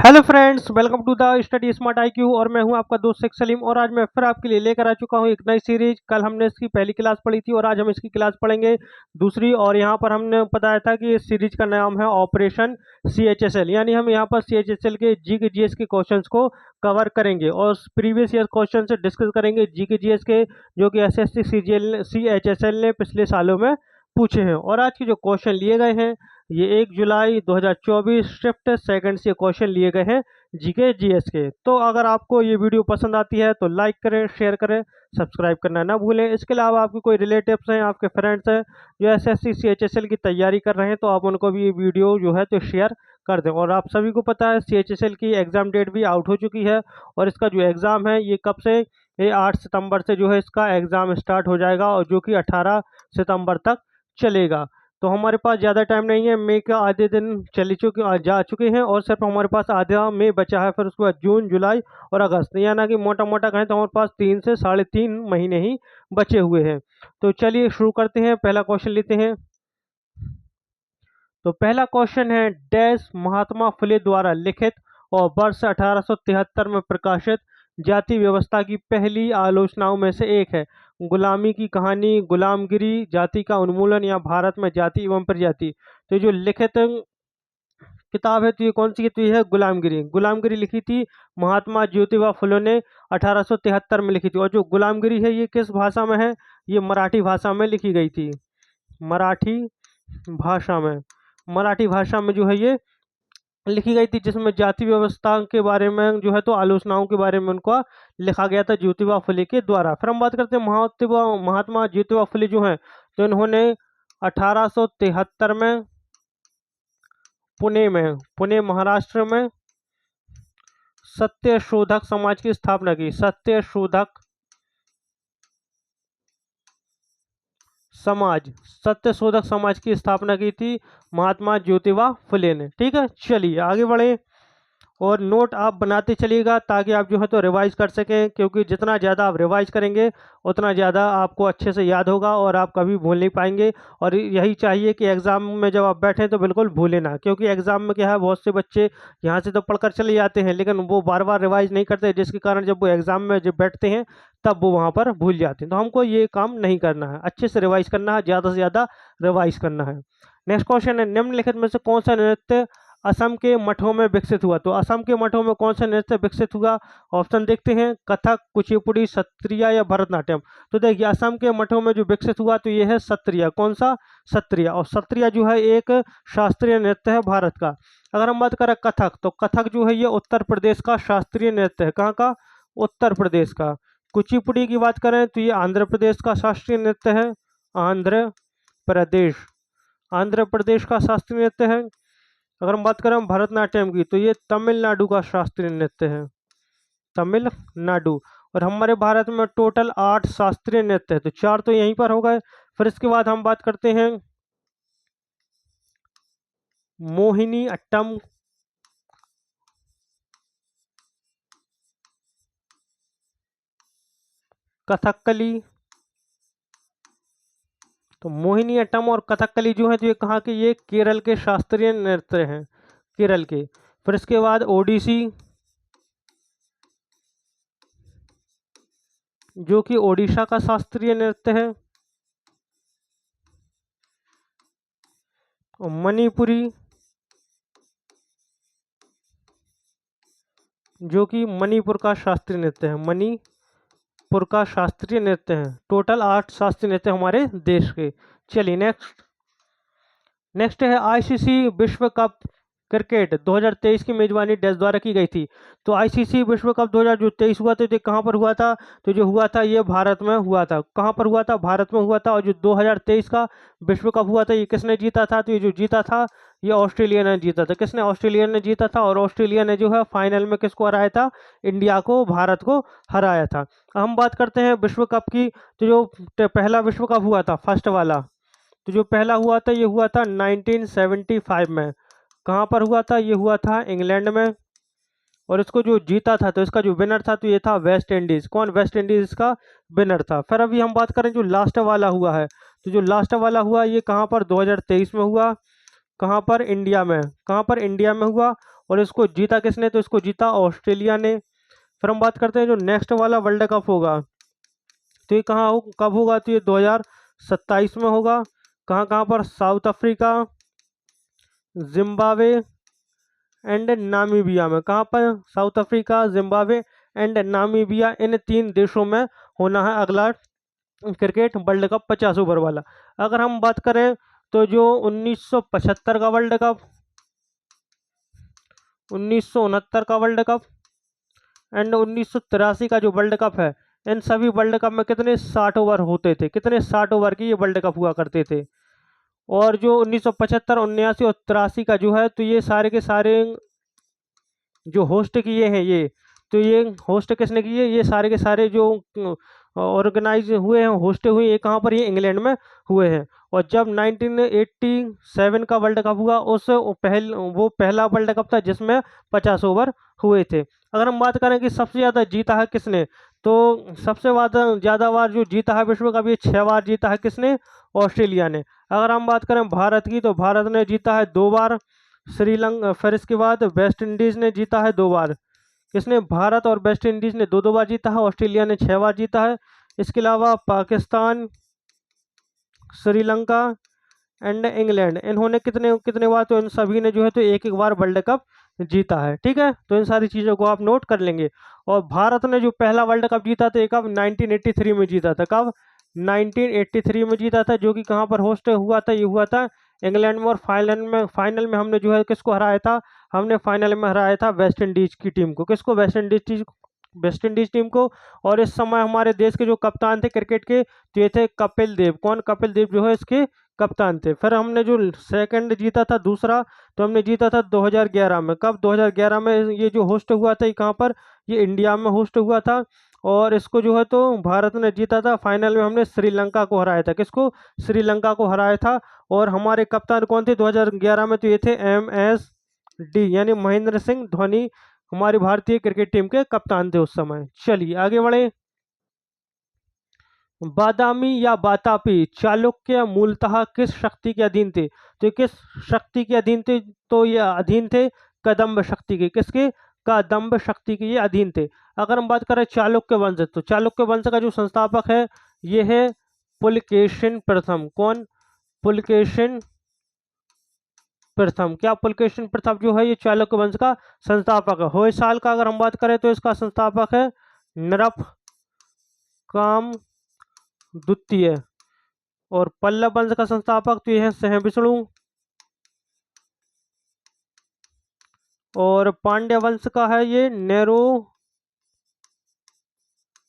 Hello friends, welcome to the study smart IQ। और मैं हूं आपका दोस्त शेख सलीम। और आज मैं फिर आपके लिए लेकर आ चुका हूं एक नई सीरीज। कल हमने इसकी पहली क्लास पढ़ी थी और आज हम इसकी क्लास पढ़ेंगे दूसरी। और यहां पर हमने बताया था कि इस सीरीज का नाम है ऑपरेशन CHSL, यानी हम यहां पर CHSL के जी के GS के क्वेश्चंस को कवर करेंगे और प्रीवियस ईयर क्वेश्चन से डिस्कस करेंगे जी के GS के, जो कि SSC CHSL ने पिछले सालों में पूछे हैं। और आज के जो क्वेश्चन लिए गए हैं, ये 1 जुलाई 2024 शिफ्ट सेकंड से क्वेश्चन लिए गए हैं जीके जीएस के। तो अगर आपको ये वीडियो पसंद आती है तो लाइक करें, शेयर करें, सब्सक्राइब करना ना भूलें। इसके अलावा आपके कोई रिलेटिव्स हैं, आपके फ्रेंड्स हैं जो SSC CHSL की तैयारी कर रहे हैं, तो आप उनको भी ये वीडियो जो है तो शेयर कर दें। और आप सभी को पता है CHSL की एग्ज़ाम डेट भी आउट हो चुकी है और इसका जो एग्ज़ाम है ये कब से, ये 8 सितंबर से जो है इसका एग्ज़ाम स्टार्ट हो जाएगा और जो कि 18 सितंबर तक चलेगा। तो हमारे पास ज़्यादा टाइम नहीं है। मई का आधे दिन जा चुके हैं और सिर्फ हमारे पास आधा मई बचा है। फिर उसके बाद जून, जुलाई और अगस्त, यानी कि मोटा मोटा कहें तो हमारे पास 3 से 3.5 महीने ही बचे हुए हैं। तो चलिए शुरू करते हैं, पहला क्वेश्चन लेते हैं। तो पहला क्वेश्चन है, डैश महात्मा फुले द्वारा लिखित और वर्ष 1873 में प्रकाशित जाति व्यवस्था की पहली आलोचनाओं में से एक है। गुलामी की कहानी, गुलामगिरी, जाति का उन्मूलन या भारत में जाति एवं प्रजाति। तो जो लिखित किताब है तो ये कौन सी है? तो ये है गुलामगिरी। गुलामगिरी लिखी थी महात्मा ज्योतिबा फुले ने 1873 में लिखी थी। और जो गुलामगिरी है ये किस भाषा में है? ये मराठी भाषा में लिखी गई थी। मराठी भाषा में, मराठी भाषा में जो है ये लिखी गई थी, जिसमें जाति व्यवस्था के बारे में जो है तो आलोचनाओं के बारे में उनका लिखा गया था ज्योतिबा फुले के द्वारा। फिर हम बात करते हैं महात्मा ज्योतिबा फुले जो हैं, तो इन्होंने 1873 में पुणे महाराष्ट्र में सत्य शोधक समाज की स्थापना की। समाज सत्य शोधक समाज की स्थापना की थी महात्मा ज्योतिबा फुले ने। ठीक है, चलिए आगे बढ़े और नोट आप बनाते चलिएगा ताकि आप जो है तो रिवाइज कर सकें, क्योंकि जितना ज़्यादा आप रिवाइज करेंगे उतना ज़्यादा आपको अच्छे से याद होगा और आप कभी भूल नहीं पाएंगे। और यही चाहिए कि एग्ज़ाम में जब आप बैठें तो बिल्कुल भूलें ना, क्योंकि एग्ज़ाम में क्या है, बहुत से बच्चे यहाँ से तो पढ़कर चले जाते हैं लेकिन वो बार बार रिवाइज नहीं करते, जिसके कारण जब वो एग्ज़ाम में जब बैठते हैं तब वो वहाँ पर भूल जाते हैं। तो हमको ये काम नहीं करना है, अच्छे से रिवाइज करना है, ज़्यादा से ज़्यादा रिवाइज करना है। नेक्स्ट क्वेश्चन है, निम्नलिखित में से कौन सा नृत्य असम के मठों में विकसित हुआ? तो असम के मठों में कौन सा नृत्य विकसित हुआ? ऑप्शन देखते हैं, कथक, कुचिपुड़ी, सत्रिया या भरतनाट्यम। तो देखिए असम के मठों में जो विकसित हुआ तो ये है सत्रिया। कौन सा? सत्रिया। और सत्रिया जो है एक शास्त्रीय नृत्य है भारत का। अगर हम बात करें कथक, तो कथक जो है ये उत्तर प्रदेश का शास्त्रीय नृत्य है। कहाँ का? उत्तर प्रदेश का। कुचिपुड़ी की बात करें तो ये आंध्र प्रदेश का शास्त्रीय नृत्य है। आंध्र प्रदेश, आंध्र प्रदेश का शास्त्रीय नृत्य है। अगर हम बात करें भरतनाट्यम की तो ये तमिलनाडु का शास्त्रीय नृत्य है, तमिलनाडु। और हमारे भारत में टोटल 8 शास्त्रीय नृत्य है, तो 4 तो यहीं पर हो गए। फिर इसके बाद हम बात करते हैं मोहिनी अट्टम, कथकली। तो मोहिनी अट्टम और कथकली जो है तो ये कहाँ के? ये केरल के शास्त्रीय नृत्य हैं, केरल के। फिर इसके बाद ओडिसी, जो कि ओडिशा का शास्त्रीय नृत्य है। और मणिपुरी, जो कि मणिपुर का शास्त्रीय नृत्य है, मणिपुर का शास्त्रीय नृत्य है। टोटल 8 शास्त्रीय नृत्य हमारे देश के। चलिए नेक्स्ट, नेक्स्ट है आईसीसी विश्व कप क्रिकेट 2023 की मेजबानी डैश द्वारा की गई थी। तो आईसीसी विश्व कप 2023 हुआ था, तो कहाँ पर हुआ था? तो जो हुआ था ये भारत में हुआ था। कहाँ पर हुआ था? भारत में हुआ था। और जो 2023 का विश्व कप हुआ था ये किसने जीता था? तो ये जो जीता था ये ऑस्ट्रेलिया ने जीता था। किसने? ऑस्ट्रेलिया ने जीता था। और ऑस्ट्रेलिया ने जो है फाइनल में किसको हराया था? इंडिया को, भारत को हराया था। हम बात करते हैं विश्व कप की। तो जो पहला विश्व कप हुआ था, फर्स्ट वाला, तो जो पहला हुआ था ये हुआ था 1975 में। कहाँ पर हुआ था? ये हुआ था इंग्लैंड में। और इसको जो जीता था, तो इसका जो विनर था तो ये था वेस्ट इंडीज़। कौन? वेस्ट इंडीज़ इसका विनर था। फिर अभी हम बात करें जो लास्ट वाला हुआ है, तो जो लास्ट वाला हुआ ये कहाँ पर? 2023 में हुआ। कहाँ पर? इंडिया में। कहाँ पर? इंडिया में हुआ। और इसको जीता किसने, तो इसको जीता ऑस्ट्रेलिया ने। फिर हम बात करते हैं जो नेक्स्ट वाला वर्ल्ड कप होगा, तो ये कब होगा, तो ये 2027 में होगा। कहाँ कहाँ पर, South Africa, Zimbabwe and Namibia में। कहाँ पर, South Africa, Zimbabwe and Namibia, इन 3 देशों में होना है अगला क्रिकेट वर्ल्ड कप 50 ओवर वाला। अगर हम बात करें तो जो 1975 का वर्ल्ड कप, 1969 का वर्ल्ड कप एंड 1983 का जो वर्ल्ड कप है, इन सभी वर्ल्ड कप में कितने 60 ओवर होते थे, कितने 60 ओवर की ये वर्ल्ड कप हुआ करते थे। और जो 1975, 79 और 83 का जो है, तो ये सारे के सारे जो होस्ट किए हैं ये, तो ये होस्ट किसने किए, ये सारे के सारे जो ऑर्गेनाइज हुए हैं, होस्ट हुए, ये कहाँ पर, ये इंग्लैंड में हुए हैं। और जब 1987 का वर्ल्ड कप हुआ, वो पहला वर्ल्ड कप था जिसमें 50 ओवर हुए थे। अगर हम बात करें कि सबसे ज़्यादा जीता है किसने, तो सबसे ज़्यादा बार जो जीता है विश्व कप, ये 6 बार जीता है किसने, ऑस्ट्रेलिया ने। अगर हम बात करें भारत की, तो भारत ने जीता है 2 बार, श्रीलंका, फिर इसके बाद वेस्ट इंडीज़ ने जीता है 2 बार। किसने, भारत और वेस्ट इंडीज़ ने 2-2 बार जीता है, ऑस्ट्रेलिया ने 6 बार जीता है। इसके अलावा पाकिस्तान, श्रीलंका एंड इंग्लैंड, इन्होंने कितने कितने बार, तो इन सभी ने जो है तो एक एक बार वर्ल्ड कप जीता है। ठीक है, तो इन सारी चीज़ों को आप नोट कर लेंगे। और भारत ने जो पहला वर्ल्ड कप जीता था, ये कब, 1983 में जीता था। कब, 1983 में जीता था, जो कि कहाँ पर होस्ट हुआ था, ये हुआ था इंग्लैंड में। और फाइनल में हमने जो है किसको हराया था, हमने फाइनल में हराया था वेस्ट इंडीज की टीम को। किसको, वेस्ट इंडीज टीम को। और इस समय हमारे देश के जो कप्तान थे क्रिकेट के, तो ये थे कपिल देव। कौन, कपिल देव जो है इसके कप्तान थे। फिर हमने जो सेकंड जीता था, दूसरा, तो हमने जीता था 2011 में। कब, 2011 में। ये जो होस्ट हुआ था, ये कहाँ पर, ये इंडिया में होस्ट हुआ था। और इसको जो है तो भारत ने जीता था। फाइनल में हमने श्रीलंका को हराया था। किसको, श्रीलंका को हराया था। और हमारे कप्तान कौन थे 2011 में, तो ये थे MSD, यानी महेंद्र सिंह धोनी, हमारी भारतीय क्रिकेट टीम के कप्तान थे उस समय। चलिए आगे बढ़े। बादामी या बातापी चालुक्य मूलतः किस शक्ति के अधीन थे, तो ये किस शक्ति के अधीन थे, तो ये अधीन थे कदम्ब शक्ति के। किसके, कदम्ब शक्ति के ये अधीन थे। अगर हम बात करें चालुक्य वंश, तो चालुक्य वंश का जो संस्थापक है, ये है पुलकेशिन प्रथम। कौन, पुलकेशिन प्रथम। क्या, पुलकेशिन प्रथम जो है ये चालुक्य वंश का संस्थापक है। होयसाल का अगर हम बात करें, तो इसका संस्थापक है नरप काम द्वितीय। और पल्लव वंश का संस्थापक तो ये है सहविष्णु। और पांड्य वंश का है ये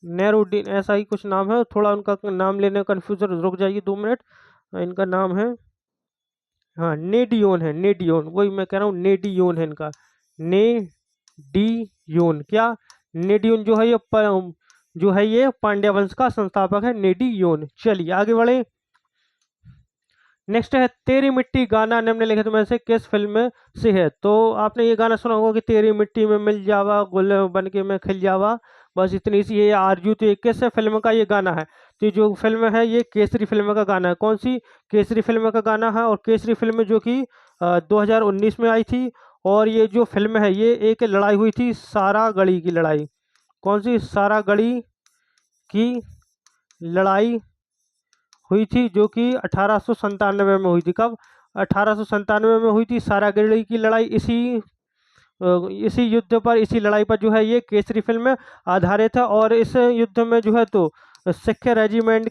नेरुडीन, ऐसा ही कुछ नाम है, थोड़ा उनका नाम लेने कंफ्यूजन, रुक जाइए 2 मिनट। इनका नाम है, हाँ, नेडियोन है, नेडियोन, वही मैं कह रहा हूँ, नेडियोन है इनका, नेडियोन। क्या, नेडियोन जो है ये पांड्य वंश का संस्थापक है, नेडियोन। चलिए आगे बढ़े। नेक्स्ट है तेरी मिट्टी गाना निम्नलिखित में से किस फिल्म से है। तो आपने ये गाना सुना होगा कि तेरी मिट्टी में मिल जावा, गुल बन के मैं खिल जावा, बस इतनी सी ये आरजू। तो ये किस फिल्म का ये गाना है, तो ये जो फिल्म है ये केसरी फिल्म का गाना है। कौन सी, केसरी फिल्म का गाना है। और केसरी फिल्म जो कि 2019 में आई थी। और ये जो फिल्म है, ये एक लड़ाई हुई थी, सारागढ़ी की लड़ाई। कौन सी, सारागढ़ी की लड़ाई हुई थी, जो कि 1897 में हुई थी। कब, 1897 में हुई थी सारागढ़ी की लड़ाई। इसी युद्ध पर, इसी लड़ाई पर जो है ये केसरी फिल्म आधारित है। और इस युद्ध में जो है तो सिख रेजिमेंट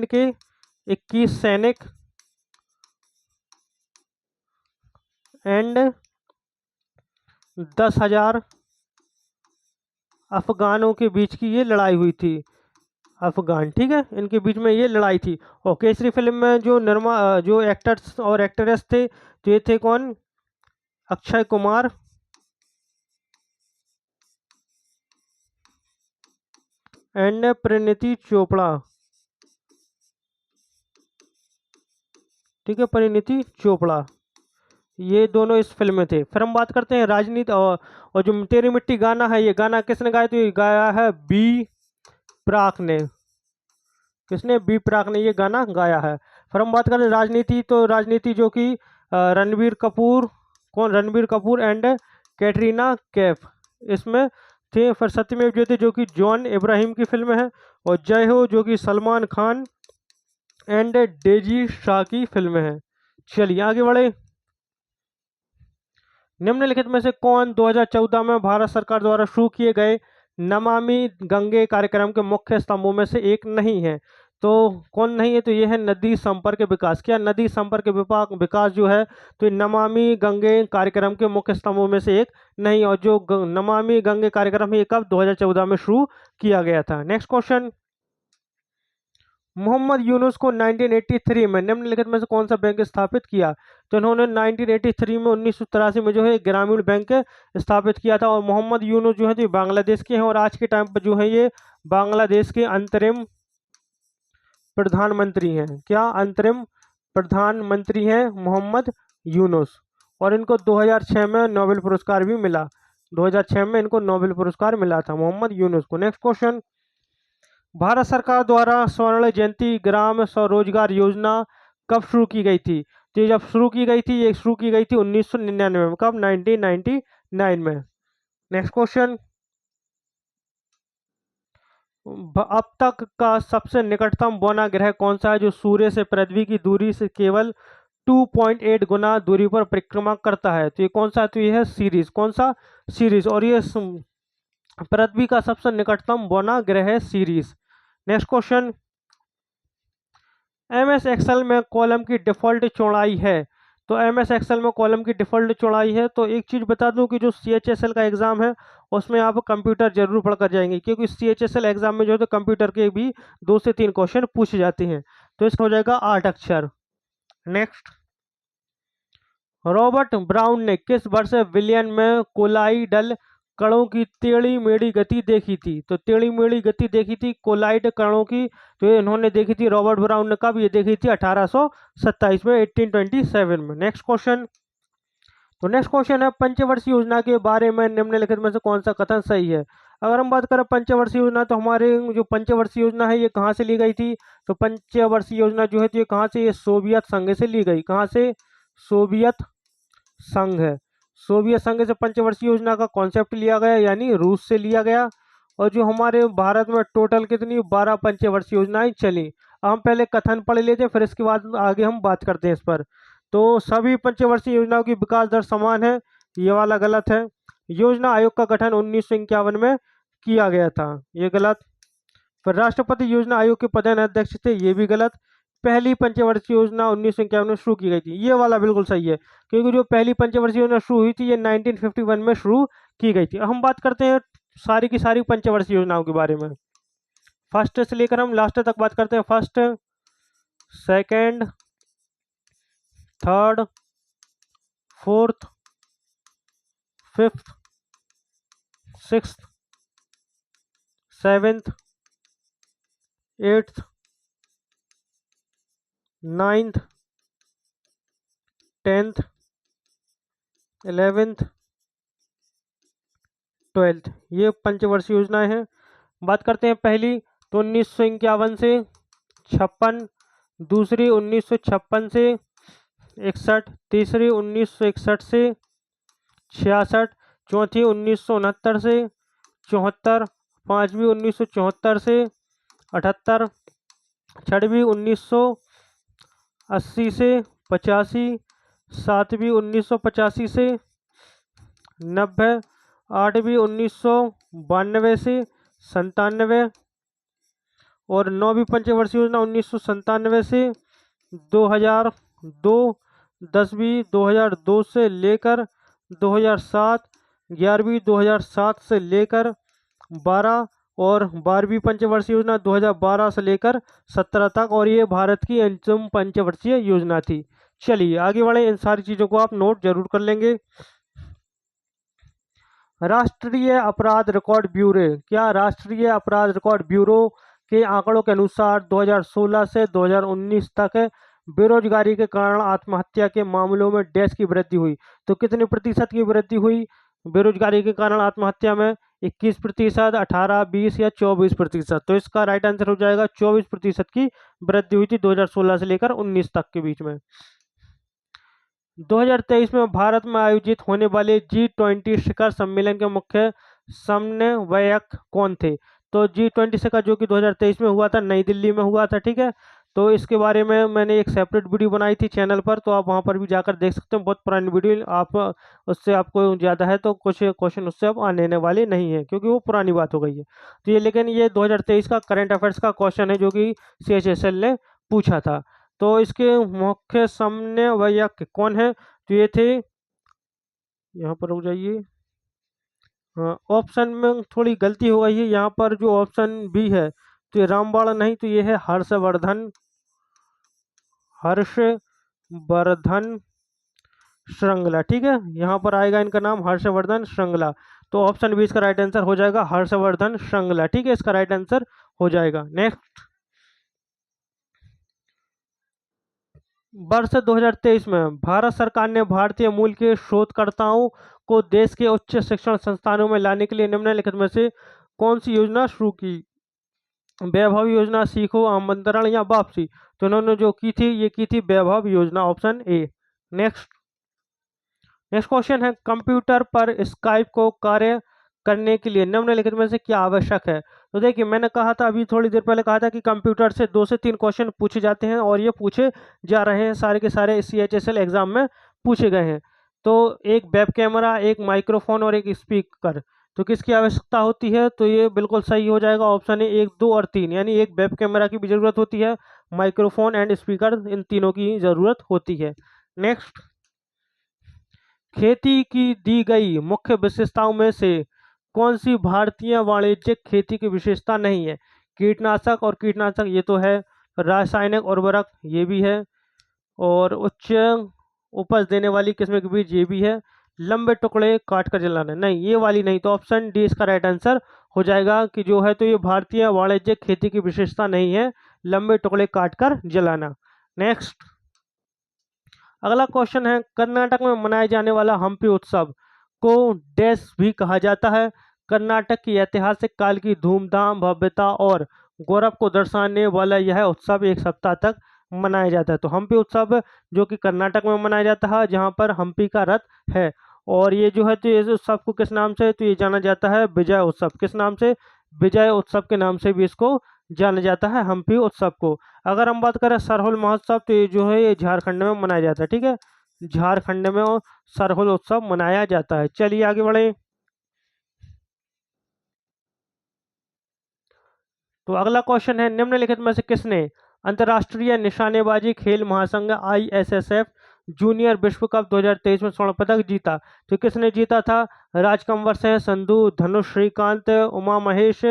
के 21 सैनिक एंड 10,000 अफगानों के बीच की ये लड़ाई हुई थी। अफगान, ठीक है, इनके बीच में ये लड़ाई थी। और केसरी फिल्म में जो एक्टर्स और एक्ट्रेस थे, तो ये थे कौन, अक्षय कुमार एंड परिणीति चोपड़ा। ठीक है, परिणीति चोपड़ा, ये दोनों इस फिल्म में थे। फिर हम बात करते हैं राजनीति। और जो तेरी मिट्टी गाना है, ये गाना किसने गाया, तो ये गाया है बी प्राक ने। किसने, बी प्राक ने ये गाना गाया है। फिर हम बात करें राजनीति, तो राजनीति जो कि रणबीर कपूर, रणबीर कपूर एंड कैटरीना कैफ इसमें थे। फिर सत्यमेव जयते जो कि जॉन इब्राहिम की फिल्म है, और जय हो जो कि सलमान खान एंड डेजी शाह की फिल्म है। चलिए आगे बढ़े। निम्नलिखित में से कौन 2014 में भारत सरकार द्वारा शुरू किए गए नमामि गंगे कार्यक्रम के मुख्य स्तंभों में से एक नहीं है? तो कौन नहीं है? तो ये है नदी संपर्क विकास। क्या नदी संपर्क विकास जो है, तो ये नमामि गंगे कार्यक्रम के मुख्य स्तंभों में से एक नहीं। और जो नमामि गंगे कार्यक्रम है ये कब 2014 में शुरू किया गया था। नेक्स्ट क्वेश्चन, मोहम्मद यूनुस को 1983 में निम्नलिखित में से कौन सा बैंक स्थापित किया? तो इन्होंने 1983 में 1983 में जो है ग्रामीण बैंक स्थापित किया था। और मोहम्मद यूनुस जो है तो बांग्लादेश के हैं, और आज के टाइम पर जो है ये बांग्लादेश के अंतरिम प्रधानमंत्री हैं। क्या अंतरिम प्रधानमंत्री हैं मोहम्मद यूनुस। और इनको 2006 में नोबेल पुरस्कार भी मिला। 2006 में इनको नोबेल पुरस्कार मिला था मोहम्मद यूनुस को। नेक्स्ट क्वेश्चन, भारत सरकार द्वारा स्वर्ण जयंती ग्राम स्वरोजगार योजना कब शुरू की गई थी? तो ये जब शुरू की गई थी, ये शुरू की गई थी 1999 में। कब? 1999 में। नेक्स्ट क्वेश्चन, अब तक का सबसे निकटतम बौना ग्रह कौन सा है जो सूर्य से पृथ्वी की दूरी से केवल 2.8 गुना दूरी पर परिक्रमा करता है? तो ये कौन सा? तो ये है सीरीज। कौन सा? सीरीज। और ये पृथ्वी का सबसे निकटतम बौना ग्रह है Ceres. Next question, MS Excel में कॉलम की डिफ़ॉल्ट चौड़ाई है। तो MS एक्सेल में कॉलम की डिफ़ॉल्ट चौड़ाई है। तो एक चीज़ बता दूं कि जो CHSL का एग्ज़ाम है उसमें आप कंप्यूटर जरूर पढ़ कर जाएंगे, क्योंकि CHSL एग्ज़ाम में जो है तो कंप्यूटर के भी 2 से 3 क्वेश्चन पूछे जाते हैं। तो इसका हो जाएगा 8 अक्षर। नेक्स्ट, रॉबर्ट ब्राउन ने किस वर्ष विलियन में कोलाइडल कणों की टेढ़ी मेढ़ी गति देखी थी? तो टेढ़ी मेढ़ी गति देखी थी कोलाइड कणों की, तो ये इन्होंने देखी थी रॉबर्ट ब्राउन ने। कब? ये देखी थी 1827 में, 1827 में। नेक्स्ट क्वेश्चन, तो नेक्स्ट क्वेश्चन है पंचवर्षीय योजना के बारे में निम्नलिखित में से कौन सा कथन सही है? अगर हम बात करें पंचवर्षीय योजना, तो हमारे जो पंचवर्षीय योजना है ये कहाँ से ली गई थी? तो पंचवर्षीय योजना जो है तो ये कहाँ से? ये सोवियत संघ से ली गई। कहाँ से? सोवियत संघ है। सोवियत संघ से पंचवर्षीय योजना का कॉन्सेप्ट लिया गया, यानी रूस से लिया गया। और जो हमारे भारत में टोटल कितनी 12 पंचवर्षीय योजनाएं चली। हम पहले कथन पढ़ लेते हैं, फिर इसके बाद आगे हम बात करते हैं इस पर। तो सभी पंचवर्षीय योजनाओं की विकास दर समान है, ये वाला गलत है। योजना आयोग का गठन 1951 में किया गया था, ये गलत। फिर राष्ट्रपति योजना आयोग के प्रधान अध्यक्ष थे, ये भी गलत। पहली पंचवर्षीय योजना 1951 में शुरू की गई थी, ये वाला बिल्कुल सही है, क्योंकि जो पहली पंचवर्षीय योजना शुरू हुई थी ये 1951 में शुरू की गई थी। अब हम बात करते हैं सारी की सारी पंचवर्षीय योजनाओं के बारे में। फर्स्ट से लेकर हम लास्ट तक बात करते हैं। First, second, third, fourth, fifth, sixth, seventh, eighth, ninth, 10th, 11th, 12th, ये पंचवर्षीय योजनाएं हैं। बात करते हैं पहली, तो 1951 से 56, दूसरी 1956 से 61, तीसरी 1961 से 66, चौथी 1969 से 74, पाँचवीं 1974 से 78, छठवीं 1980 से 85, सातवीं 1985 से 90, आठवीं 1992 से 97, और नौवीं पंचवर्षीय योजना 1997 से 2002, 10वीं 2002 से लेकर 2007, 11वीं 2007 से लेकर 12, और 12वीं पंचवर्षीय योजना 2012 से लेकर 17 तक, और ये भारत की अंतिम पंचवर्षीय योजना थी। चलिए आगे बढ़े, इन सारी चीज़ों को आप नोट जरूर कर लेंगे। राष्ट्रीय अपराध रिकॉर्ड ब्यूरो, क्या राष्ट्रीय अपराध रिकॉर्ड ब्यूरो के आंकड़ों के अनुसार 2016 से 2019 तक बेरोजगारी के कारण आत्महत्या के मामलों में डैश की वृद्धि हुई? तो कितने प्रतिशत की वृद्धि हुई बेरोजगारी के कारण आत्महत्या में? 21%, 18, 20 या 24%। तो इसका राइट आंसर हो जाएगा 24% की वृद्धि हुई थी 2016 से लेकर 19 तक के बीच में। 2023 में भारत में आयोजित होने वाले G20 शिखर सम्मेलन के मुख्य समन्वयक कौन थे? तो G20 शिखर जो कि 2023 में हुआ था, नई दिल्ली में हुआ था, ठीक है। तो इसके बारे में मैंने एक सेपरेट वीडियो बनाई थी चैनल पर, तो आप वहां पर भी जाकर देख सकते हैं। बहुत पुरानी वीडियो, आप उससे आपको ज़्यादा है तो कुछ क्वेश्चन उससे अब आने वाले नहीं है, क्योंकि वो पुरानी बात हो गई है। तो ये, लेकिन ये 2023 का करंट अफेयर्स का क्वेश्चन है जो कि CHSL ने पूछा था। तो इसके मुख्य समन्वयक कौन है? तो ये थे, यहाँ पर रुक जाइए, हाँ, ऑप्शन में थोड़ी गलती हो गई है। यहाँ पर जो ऑप्शन बी है तो ये रामबाण नहीं, तो ये है हर्षवर्धन, हर्षवर्धन श्रृंगला, ठीक है। यहाँ पर आएगा इनका नाम हर्षवर्धन श्रृंगला। तो ऑप्शन बी इसका राइट आंसर हो जाएगा, हर्षवर्धन श्रृंगला, ठीक है, इसका राइट आंसर हो जाएगा। नेक्स्ट, वर्ष 2023 में भारत सरकार ने भारतीय मूल के शोधकर्ताओं को देश के उच्च शिक्षण संस्थानों में लाने के लिए निम्नलिखित में से कौन सी योजना शुरू की? वैभव योजना, सीखो, आमंत्रण या वापसी? तो उन्होंने जो की थी, ये की थी वैभव योजना, option A. Next, next question है, कंप्यूटर पर स्काइप को कार्य करने के लिए निम्नलिखित में से क्या आवश्यक है? तो देखिए, मैंने कहा था अभी थोड़ी देर पहले कहा था कि कंप्यूटर से 2 से 3 क्वेश्चन पूछे जाते हैं, और ये पूछे जा रहे हैं, सारे के सारे CHSL एग्जाम में पूछे गए हैं। तो एक वेब कैमरा, एक माइक्रोफोन और एक स्पीकर, तो किसकी आवश्यकता होती है? तो ये बिल्कुल सही हो जाएगा, ऑप्शन ए 1, 2 और 3। यानी एक वेब कैमरा की भी जरूरत होती है, माइक्रोफोन एंड स्पीकर, इन तीनों की जरूरत होती है। नेक्स्ट, खेती की दी गई मुख्य विशेषताओं में से कौन सी भारतीय वाणिज्यिक खेती की विशेषता नहीं है? कीटनाशक, और कीटनाशक ये तो है, रासायनिक उर्वरक ये भी है, और उच्च उपज देने वाली किस्म के बीज ये भी है, लंबे टुकड़े काट कर जलाना नहीं, ये वाली नहीं। तो ऑप्शन डी इसका राइट आंसर हो जाएगा, कि जो है तो ये भारतीय वाणिज्यिक खेती की विशेषता नहीं है, लंबे टुकड़े काट कर जलाना। नेक्स्ट, अगला क्वेश्चन है, कर्नाटक में मनाए जाने वाला हम्पी उत्सव को डैश भी कहा जाता है? कर्नाटक की ऐतिहासिक काल की धूमधाम, भव्यता और गौरव को दर्शाने वाला यह उत्सव एक सप्ताह तक मनाया जाता है। तो हम्पी उत्सव जो कि कर्नाटक में मनाया जाता है, जहां पर हम्पी का रथ है। और ये जो है तो ये उत्सव को किस नाम से, तो ये जाना जाता है विजय उत्सव। किस नाम से? विजय उत्सव के नाम से भी इसको जाना जाता है, हम्पी उत्सव को। अगर हम बात करें सरहुल महोत्सव, तो ये जो है ये झारखंड में मनाया जाता है, ठीक है, झारखंड में सरहुल उत्सव मनाया जाता है। चलिए आगे बढ़े। तो अगला क्वेश्चन है, निम्नलिखित में से किसने अंतर्राष्ट्रीय निशानेबाजी खेल महासंघ ISSF जूनियर विश्व कप 2023 में स्वर्ण पदक जीता? तो किसने जीता था? राजकंवर सिंह संधू, धनुष श्रीकांत, उमा महेश,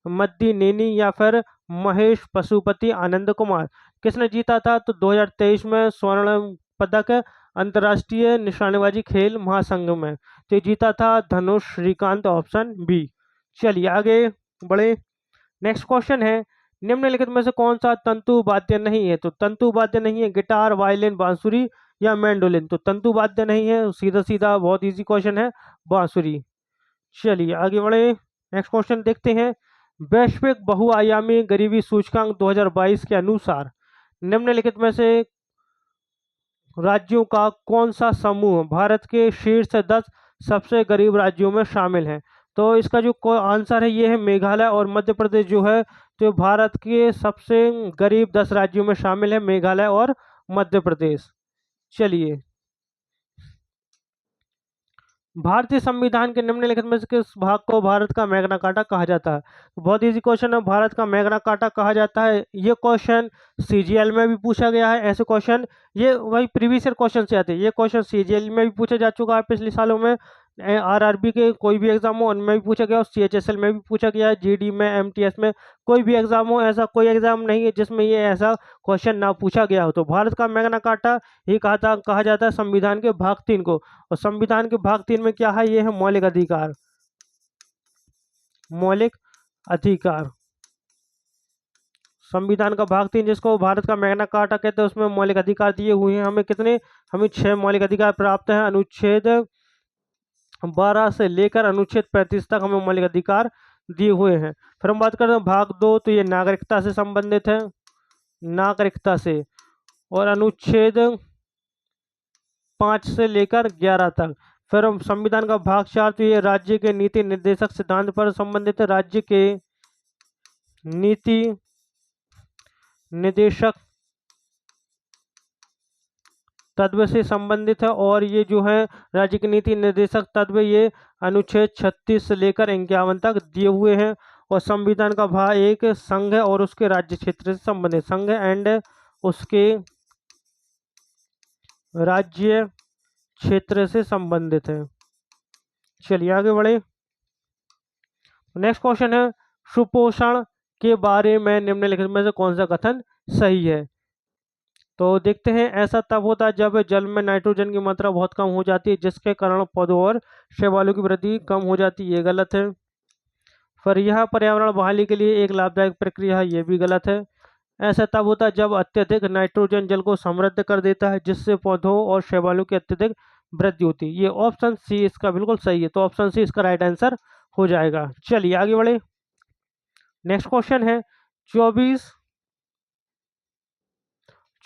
मद्दी नेनी या फिर महेश पशुपति आनंद कुमार? किसने जीता था? तो 2023 में स्वर्ण पदक अंतर्राष्ट्रीय निशानेबाजी खेल महासंघ में तो ये जीता था धनुष श्रीकांत, ऑप्शन बी। चलिए आगे बढ़े। नेक्स्ट क्वेश्चन है, निम्नलिखित में से कौन सा तंतु वाद्य नहीं है? तो तंतु वाद्य नहीं है, गिटार, वायलिन, बांसुरी या मैंडोलिन? तो तंतु वाद्य नहीं है, सीधा सीधा बहुत इजी क्वेश्चन है, बांसुरी। चलिए आगे बढ़े। नेक्स्ट क्वेश्चन देखते हैं, वैश्विक बहुआयामी गरीबी सूचकांक 2022 के अनुसार निम्नलिखित में से राज्यों का कौन सा समूह भारत के शीर्ष 10 सबसे गरीब राज्यों में शामिल है? तो इसका जो आंसर है ये है मेघालय और मध्य प्रदेश जो है तो भारत के सबसे गरीब 10 राज्यों में शामिल है, मेघालय और मध्य प्रदेश। चलिए, भारतीय संविधान के निम्नलिखित में से किस भाग को भारत का मैग्ना कार्टा कहा जाता है? तो बहुत इजी क्वेश्चन है, भारत का मैग्ना कार्टा कहा जाता है। ये क्वेश्चन CGL में भी पूछा गया है, ऐसे क्वेश्चन ये वही प्रीवियस ईयर क्वेश्चन से आते हैं। ये क्वेश्चन CGL में भी पूछा जा चुका है पिछले सालों में, RRB के कोई भी एग्जाम हो उनमें भी पूछा गया, और CHSL में भी पूछा गया है, GD में, MTS में, कोई भी एग्जाम हो, ऐसा कोई एग्जाम नहीं है जिसमें ये ऐसा क्वेश्चन ना पूछा गया हो। तो भारत का मैग्ना कार्टा ही कहा जाता है संविधान के भाग 3 को। और संविधान के भाग 3 में क्या है? ये है मौलिक अधिकार। मौलिक अधिकार, संविधान का भाग 3 जिसको भारत का मैग्ना कार्टा कहते हैं, उसमें मौलिक अधिकार दिए हुए हैं हमें। कितने? हमें 6 मौलिक अधिकार प्राप्त हैं। अनुच्छेद 12 से लेकर अनुच्छेद 35 तक हमें मौलिक अधिकार दिए हुए हैं। फिर हम बात करते हैं भाग 2, तो ये नागरिकता से संबंधित है, नागरिकता से। और अनुच्छेद 5 से लेकर 11 तक। फिर हम संविधान का भाग 4, तो ये राज्य के नीति निर्देशक सिद्धांत पर संबंधित है, राज्य के नीति निर्देशक तत्व से संबंधित है। और ये जो है राज्य की नीति निर्देशक तत्व, ये अनुच्छेद 36 से लेकर 51 तक दिए हुए हैं। और संविधान का भाग 1 संघ और उसके राज्य क्षेत्र से संबंधित, संघ एंड उसके राज्य क्षेत्र से संबंधित है। चलिए आगे बढ़े। नेक्स्ट क्वेश्चन है, सुपोषण के बारे में निम्नलिखित में से कौन सा कथन सही है? तो देखते हैं, ऐसा तब होता है जब जल में नाइट्रोजन की मात्रा बहुत कम हो जाती है, जिसके कारण पौधों और शैवालों की वृद्धि कम हो जाती है, ये गलत है। फिर यह पर्यावरण बहाली के लिए एक लाभदायक प्रक्रिया है, ये भी गलत है। ऐसा तब होता है जब अत्यधिक नाइट्रोजन जल को समृद्ध कर देता है, जिससे पौधों और शैवालों की अत्यधिक वृद्धि होती है, ये ऑप्शन सी इसका बिल्कुल सही है। तो ऑप्शन सी इसका राइट आंसर हो जाएगा। चलिए आगे बढ़े। नेक्स्ट क्वेश्चन है,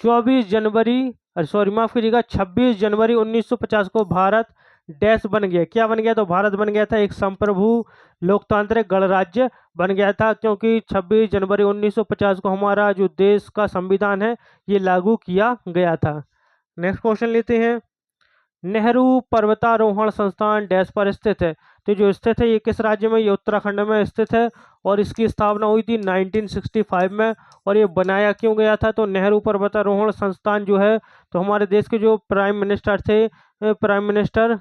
24 जनवरी, सॉरी माफ कीजिएगा, 26 जनवरी 1950 को भारत डैश बन गया, क्या बन गया? तो भारत बन गया था एक संप्रभु लोकतांत्रिक गणराज्य बन गया था, क्योंकि 26 जनवरी 1950 को हमारा जो देश का संविधान है ये लागू किया गया था। नेक्स्ट क्वेश्चन लेते हैं, नेहरू पर्वतारोहण संस्थान डैश पर स्थित है? तो जो स्थित है ये किस राज्य में? ये उत्तराखंड में स्थित है। और इसकी स्थापना हुई थी 1965 में। और ये बनाया क्यों गया था? तो नेहरू पर्वतारोहण संस्थान जो है, तो हमारे देश के जो प्राइम मिनिस्टर थे, प्राइम मिनिस्टर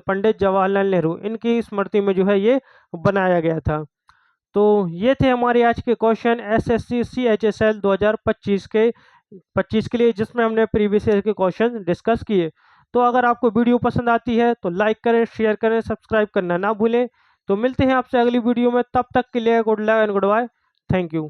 पंडित जवाहरलाल नेहरू, इनकी स्मृति में जो है ये बनाया गया था। तो ये थे हमारे आज के क्वेश्चन एसएससी CHSL 2025 के लिए, जिसमें हमने प्रीवियस ईयर के क्वेश्चन डिस्कस किए। तो अगर आपको वीडियो पसंद आती है तो लाइक करें, शेयर करें, सब्सक्राइब करना ना भूलें। तो मिलते हैं आपसे अगली वीडियो में, तब तक के लिए good luck and goodbye. Thank you.